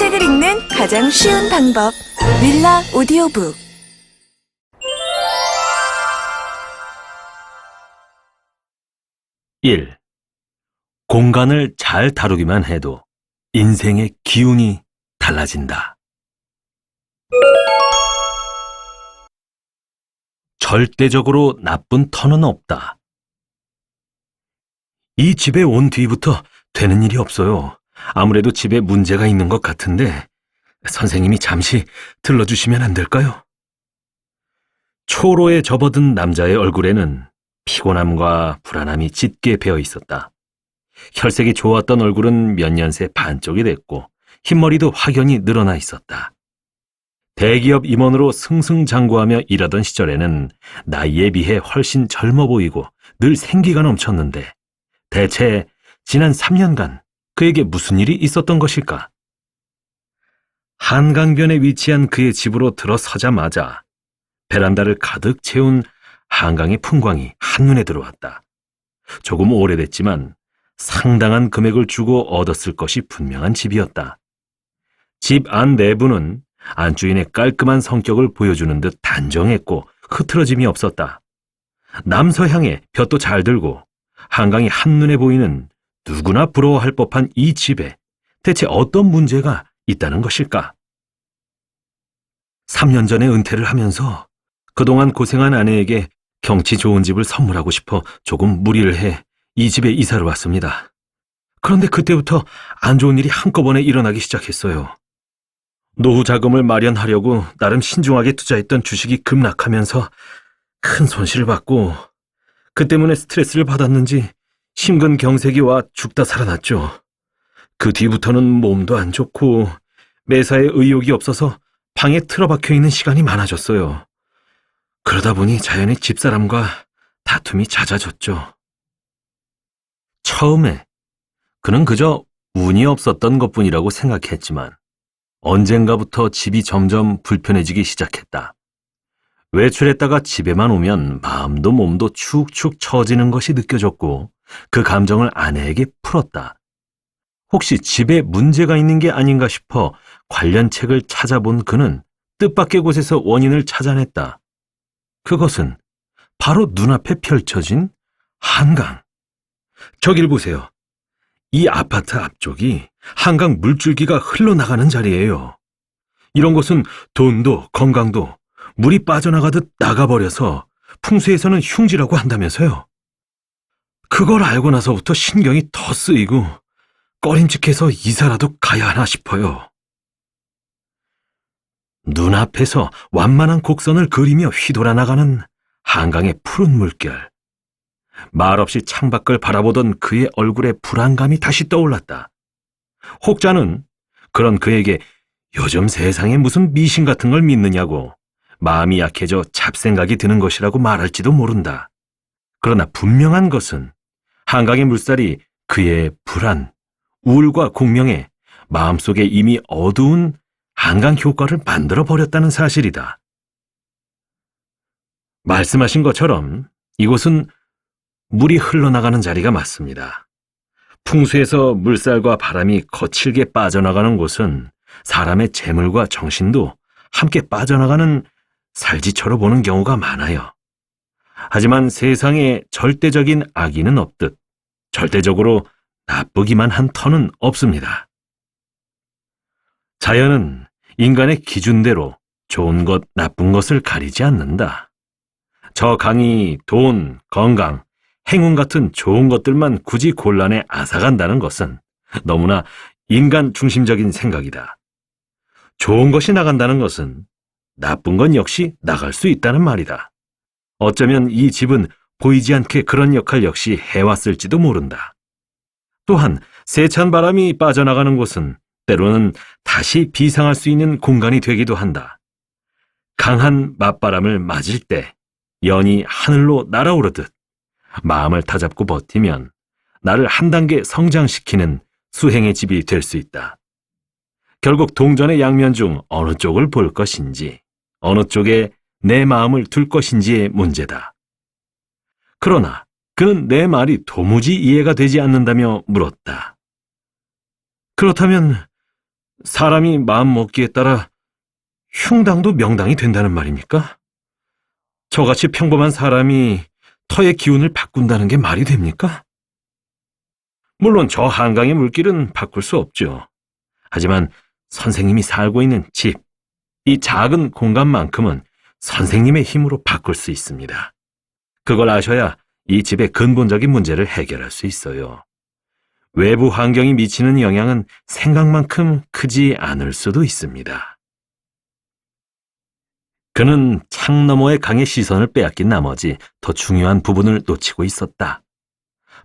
책을 읽는 가장 쉬운 방법. 윌라 오디오북. 일. 공간을 잘 다루기만 해도 인생의 기운이 달라진다. 절대적으로 나쁜 터는 없다. 이 집에 온 뒤부터 되는 일이 없어요. 아무래도 집에 문제가 있는 것 같은데 선생님이 잠시 들러주시면 안 될까요? 초로에 접어든 남자의 얼굴에는 피곤함과 불안함이 짙게 배어 있었다. 혈색이 좋았던 얼굴은 몇 년 새 반쪽이 됐고 흰머리도 확연히 늘어나 있었다. 대기업 임원으로 승승장구하며 일하던 시절에는 나이에 비해 훨씬 젊어 보이고 늘 생기가 넘쳤는데 대체 지난 3년간 그에게 무슨 일이 있었던 것일까? 한강변에 위치한 그의 집으로 들어서자마자 베란다를 가득 채운 한강의 풍광이 한눈에 들어왔다. 조금 오래됐지만 상당한 금액을 주고 얻었을 것이 분명한 집이었다. 집 안 내부는 안주인의 깔끔한 성격을 보여주는 듯 단정했고 흐트러짐이 없었다. 남서향에 볕도 잘 들고 한강이 한눈에 보이는 누구나 부러워할 법한 이 집에 대체 어떤 문제가 있다는 것일까? 3년 전에 은퇴를 하면서 그동안 고생한 아내에게 경치 좋은 집을 선물하고 싶어 조금 무리를 해 이 집에 이사를 왔습니다. 그런데 그때부터 안 좋은 일이 한꺼번에 일어나기 시작했어요. 노후 자금을 마련하려고 나름 신중하게 투자했던 주식이 급락하면서 큰 손실을 받고 그 때문에 스트레스를 받았는지 심근경색이 와 죽다 살아났죠. 그 뒤부터는 몸도 안 좋고 매사에 의욕이 없어서 방에 틀어박혀 있는 시간이 많아졌어요. 그러다 보니 자연히 집사람과 다툼이 잦아졌죠. 처음에 그는 그저 운이 없었던 것뿐이라고 생각했지만 언젠가부터 집이 점점 불편해지기 시작했다. 외출했다가 집에만 오면 마음도 몸도 축축 처지는 것이 느껴졌고 그 감정을 아내에게 풀었다. 혹시 집에 문제가 있는 게 아닌가 싶어 관련 책을 찾아본 그는 뜻밖의 곳에서 원인을 찾아냈다. 그것은 바로 눈앞에 펼쳐진 한강. 저길 보세요. 이 아파트 앞쪽이 한강 물줄기가 흘러나가는 자리예요. 이런 곳은 돈도 건강도 물이 빠져나가듯 나가버려서 풍수에서는 흉지라고 한다면서요. 그걸 알고 나서부터 신경이 더 쓰이고 꺼림칙해서 이사라도 가야 하나 싶어요. 눈앞에서 완만한 곡선을 그리며 휘돌아 나가는 한강의 푸른 물결. 말없이 창밖을 바라보던 그의 얼굴에 불안감이 다시 떠올랐다. 혹자는 그런 그에게 요즘 세상에 무슨 미신 같은 걸 믿느냐고 마음이 약해져 잡생각이 드는 것이라고 말할지도 모른다. 그러나 분명한 것은 한강의 물살이 그의 불안, 우울과 공명에 마음속에 이미 어두운 한강 효과를 만들어버렸다는 사실이다. 말씀하신 것처럼 이곳은 물이 흘러나가는 자리가 맞습니다. 풍수에서 물살과 바람이 거칠게 빠져나가는 곳은 사람의 재물과 정신도 함께 빠져나가는 살지처럼 보는 경우가 많아요. 하지만 세상에 절대적인 악의는 없듯 절대적으로 나쁘기만 한 터는 없습니다. 자연은 인간의 기준대로 좋은 것, 나쁜 것을 가리지 않는다. 저 강이 돈, 건강, 행운 같은 좋은 것들만 굳이 골라내 앗아간다는 것은 너무나 인간 중심적인 생각이다. 좋은 것이 나간다는 것은 나쁜 건 역시 나갈 수 있다는 말이다. 어쩌면 이 집은 보이지 않게 그런 역할 역시 해왔을지도 모른다. 또한 세찬 바람이 빠져나가는 곳은 때로는 다시 비상할 수 있는 공간이 되기도 한다. 강한 맞바람을 맞을 때 연이 하늘로 날아오르듯 마음을 다잡고 버티면 나를 한 단계 성장시키는 수행의 집이 될 수 있다. 결국 동전의 양면 중 어느 쪽을 볼 것인지, 어느 쪽에 내 마음을 둘 것인지의 문제다. 그러나 그는 내 말이 도무지 이해가 되지 않는다며 물었다. 그렇다면 사람이 마음 먹기에 따라 흉당도 명당이 된다는 말입니까? 저같이 평범한 사람이 터의 기운을 바꾼다는 게 말이 됩니까? 물론 저 한강의 물길은 바꿀 수 없죠. 하지만 선생님이 살고 있는 집, 이 작은 공간만큼은 선생님의 힘으로 바꿀 수 있습니다. 그걸 아셔야 이 집의 근본적인 문제를 해결할 수 있어요. 외부 환경이 미치는 영향은 생각만큼 크지 않을 수도 있습니다. 그는 창 너머의 강의 시선을 빼앗긴 나머지 더 중요한 부분을 놓치고 있었다.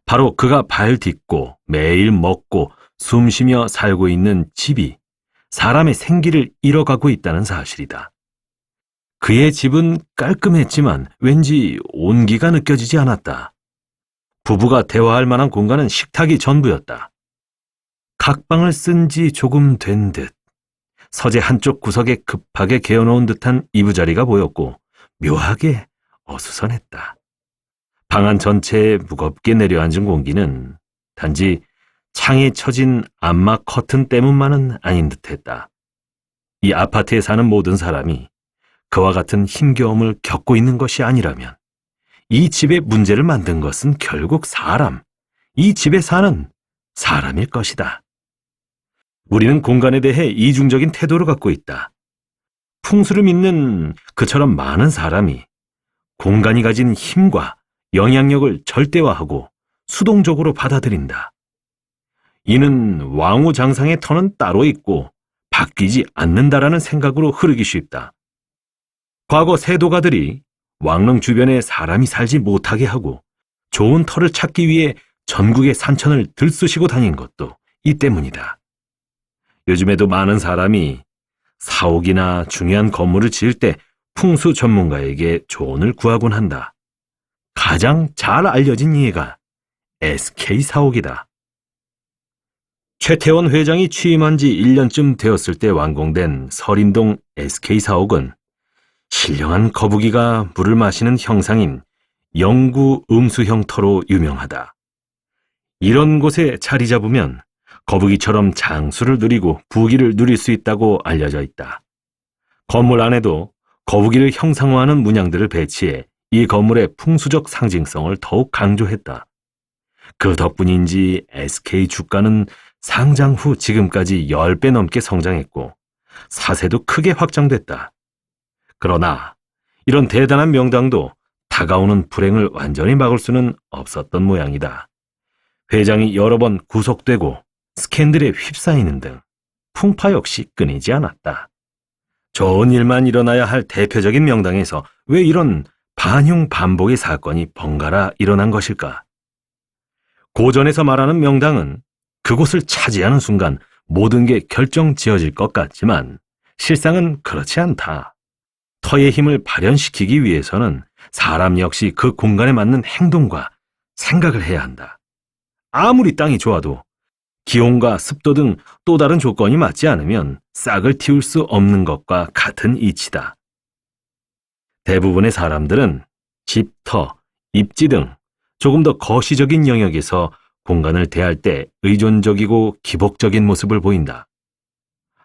바로 그가 발 딛고 매일 먹고 숨쉬며 살고 있는 집이 사람의 생기를 잃어가고 있다는 사실이다. 그의 집은 깔끔했지만 왠지 온기가 느껴지지 않았다. 부부가 대화할 만한 공간은 식탁이 전부였다. 각 방을 쓴 지 조금 된 듯 서재 한쪽 구석에 급하게 개어놓은 듯한 이부자리가 보였고 묘하게 어수선했다. 방 안 전체에 무겁게 내려앉은 공기는 단지 창에 쳐진 암막 커튼 때문만은 아닌 듯했다. 이 아파트에 사는 모든 사람이 그와 같은 힘겨움을 겪고 있는 것이 아니라면 이 집의 문제를 만든 것은 결국 사람, 이 집에 사는 사람일 것이다. 우리는 공간에 대해 이중적인 태도를 갖고 있다. 풍수를 믿는 그처럼 많은 사람이 공간이 가진 힘과 영향력을 절대화하고 수동적으로 받아들인다. 이는 왕우장상의 터는 따로 있고 바뀌지 않는다라는 생각으로 흐르기 쉽다. 과거 세도가들이 왕릉 주변에 사람이 살지 못하게 하고 좋은 터를 찾기 위해 전국의 산천을 들쑤시고 다닌 것도 이 때문이다. 요즘에도 많은 사람이 사옥이나 중요한 건물을 지을 때 풍수 전문가에게 조언을 구하곤 한다. 가장 잘 알려진 예가 SK사옥이다. 최태원 회장이 취임한 지 1년쯤 되었을 때 완공된 서림동 SK사옥은 신령한 거북이가 물을 마시는 형상인 영구 음수형 터로 유명하다. 이런 곳에 자리 잡으면 거북이처럼 장수를 누리고 부귀를 누릴 수 있다고 알려져 있다. 건물 안에도 거북이를 형상화하는 문양들을 배치해 이 건물의 풍수적 상징성을 더욱 강조했다. 그 덕분인지 SK 주가는 상장 후 지금까지 10배 넘게 성장했고 사세도 크게 확장됐다. 그러나 이런 대단한 명당도 다가오는 불행을 완전히 막을 수는 없었던 모양이다. 회장이 여러 번 구속되고 스캔들에 휩싸이는 등 풍파 역시 끊이지 않았다. 좋은 일만 일어나야 할 대표적인 명당에서 왜 이런 반흉 반복의 사건이 번갈아 일어난 것일까? 고전에서 말하는 명당은 그곳을 차지하는 순간 모든 게 결정지어질 것 같지만 실상은 그렇지 않다. 터의 힘을 발현시키기 위해서는 사람 역시 그 공간에 맞는 행동과 생각을 해야 한다. 아무리 땅이 좋아도 기온과 습도 등 또 다른 조건이 맞지 않으면 싹을 틔울 수 없는 것과 같은 이치다. 대부분의 사람들은 집터, 입지 등 조금 더 거시적인 영역에서 공간을 대할 때 의존적이고 기복적인 모습을 보인다.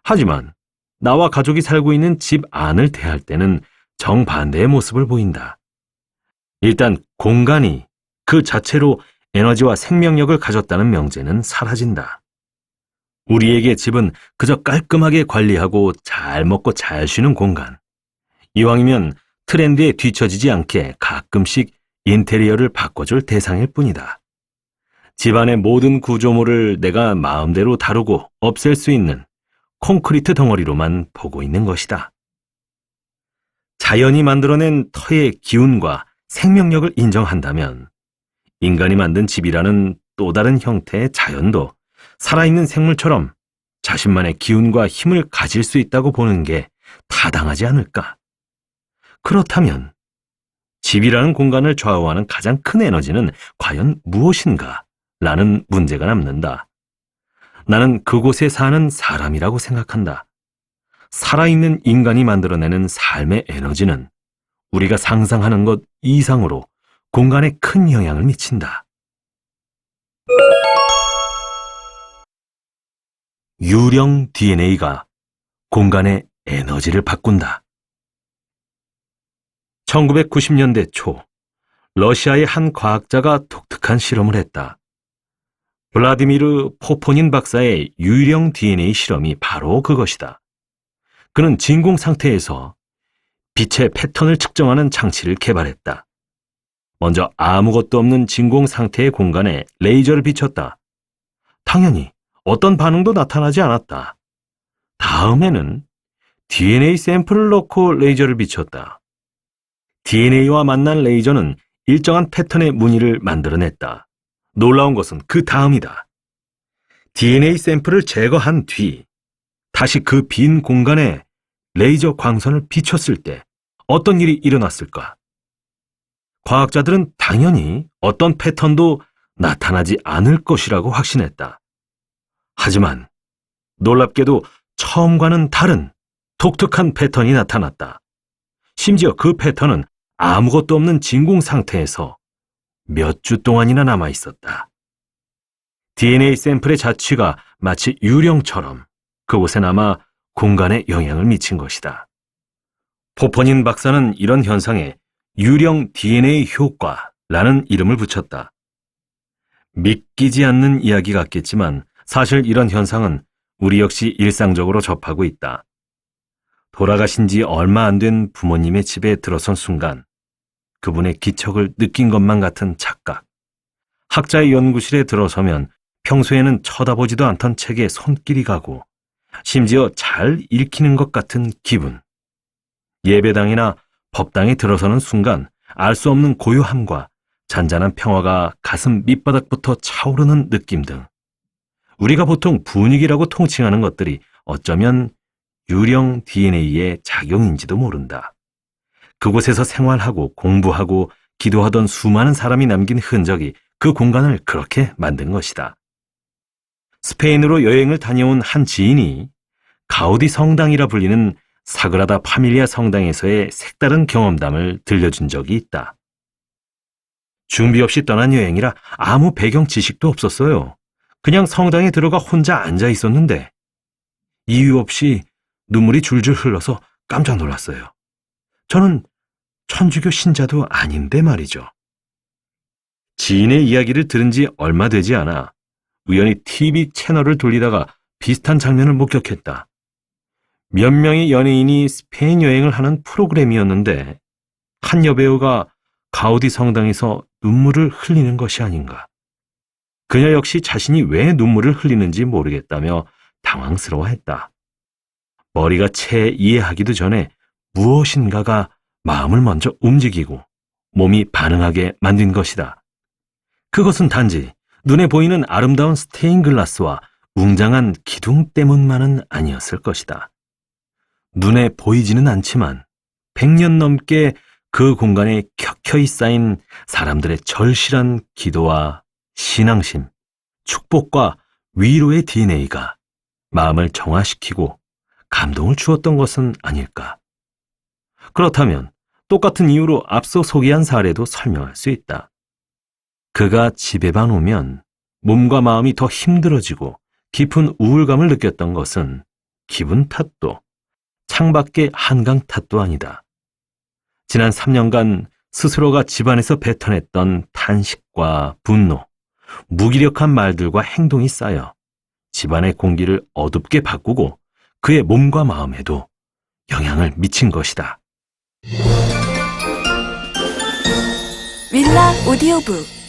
하지만 나와 가족이 살고 있는 집 안을 대할 때는 정반대의 모습을 보인다. 일단 공간이 그 자체로 에너지와 생명력을 가졌다는 명제는 사라진다. 우리에게 집은 그저 깔끔하게 관리하고 잘 먹고 잘 쉬는 공간. 이왕이면 트렌드에 뒤처지지 않게 가끔씩 인테리어를 바꿔줄 대상일 뿐이다. 집안의 모든 구조물을 내가 마음대로 다루고 없앨 수 있는 콘크리트 덩어리로만 보고 있는 것이다. 자연이 만들어낸 터의 기운과 생명력을 인정한다면 인간이 만든 집이라는 또 다른 형태의 자연도 살아있는 생물처럼 자신만의 기운과 힘을 가질 수 있다고 보는 게 타당하지 않을까? 그렇다면 집이라는 공간을 좌우하는 가장 큰 에너지는 과연 무엇인가? 라는 문제가 남는다. 나는 그곳에 사는 사람이라고 생각한다. 살아있는 인간이 만들어내는 삶의 에너지는 우리가 상상하는 것 이상으로 공간에 큰 영향을 미친다. 유령 DNA가 공간의 에너지를 바꾼다. 1990년대 초, 러시아의 한 과학자가 독특한 실험을 했다. 블라디미르 포포닌 박사의 유령 DNA 실험이 바로 그것이다. 그는 진공 상태에서 빛의 패턴을 측정하는 장치를 개발했다. 먼저 아무것도 없는 진공 상태의 공간에 레이저를 비췄다. 당연히 어떤 반응도 나타나지 않았다. 다음에는 DNA 샘플을 넣고 레이저를 비췄다. DNA와 만난 레이저는 일정한 패턴의 무늬를 만들어냈다. 놀라운 것은 그 다음이다. DNA 샘플을 제거한 뒤 다시 그 빈 공간에 레이저 광선을 비췄을 때 어떤 일이 일어났을까? 과학자들은 당연히 어떤 패턴도 나타나지 않을 것이라고 확신했다. 하지만 놀랍게도 처음과는 다른 독특한 패턴이 나타났다. 심지어 그 패턴은 아무것도 없는 진공 상태에서 몇 주 동안이나 남아 있었다. DNA 샘플의 자취가 마치 유령처럼 그곳에 남아 공간에 영향을 미친 것이다. 포포닌 박사는 이런 현상에 유령 DNA 효과라는 이름을 붙였다. 믿기지 않는 이야기 같겠지만 사실 이런 현상은 우리 역시 일상적으로 접하고 있다. 돌아가신 지 얼마 안 된 부모님의 집에 들어선 순간 그분의 기척을 느낀 것만 같은 착각. 학자의 연구실에 들어서면 평소에는 쳐다보지도 않던 책에 손길이 가고 심지어 잘 읽히는 것 같은 기분. 예배당이나 법당에 들어서는 순간 알 수 없는 고요함과 잔잔한 평화가 가슴 밑바닥부터 차오르는 느낌 등 우리가 보통 분위기라고 통칭하는 것들이 어쩌면 유령 DNA의 작용인지도 모른다. 그곳에서 생활하고 공부하고 기도하던 수많은 사람이 남긴 흔적이 그 공간을 그렇게 만든 것이다. 스페인으로 여행을 다녀온 한 지인이 가우디 성당이라 불리는 사그라다 파밀리아 성당에서의 색다른 경험담을 들려준 적이 있다. 준비 없이 떠난 여행이라 아무 배경 지식도 없었어요. 그냥 성당에 들어가 혼자 앉아 있었는데 이유 없이 눈물이 줄줄 흘러서 깜짝 놀랐어요. 저는 천주교 신자도 아닌데 말이죠. 지인의 이야기를 들은 지 얼마 되지 않아 우연히 TV 채널을 돌리다가 비슷한 장면을 목격했다. 몇 명의 연예인이 스페인 여행을 하는 프로그램이었는데 한 여배우가 가우디 성당에서 눈물을 흘리는 것이 아닌가. 그녀 역시 자신이 왜 눈물을 흘리는지 모르겠다며 당황스러워했다. 머리가 채 이해하기도 전에 무엇인가가 마음을 먼저 움직이고 몸이 반응하게 만든 것이다. 그것은 단지 눈에 보이는 아름다운 스테인글라스와 웅장한 기둥 때문만은 아니었을 것이다. 눈에 보이지는 않지만 100년 넘게 그 공간에 켜켜이 쌓인 사람들의 절실한 기도와 신앙심, 축복과 위로의 DNA가 마음을 정화시키고 감동을 주었던 것은 아닐까. 그렇다면 똑같은 이유로 앞서 소개한 사례도 설명할 수 있다. 그가 집에만 오면 몸과 마음이 더 힘들어지고 깊은 우울감을 느꼈던 것은 기분 탓도 창밖의 한강 탓도 아니다. 지난 3년간 스스로가 집안에서 뱉어냈던 탄식과 분노, 무기력한 말들과 행동이 쌓여 집안의 공기를 어둡게 바꾸고 그의 몸과 마음에도 영향을 미친 것이다. 윌라 오디오북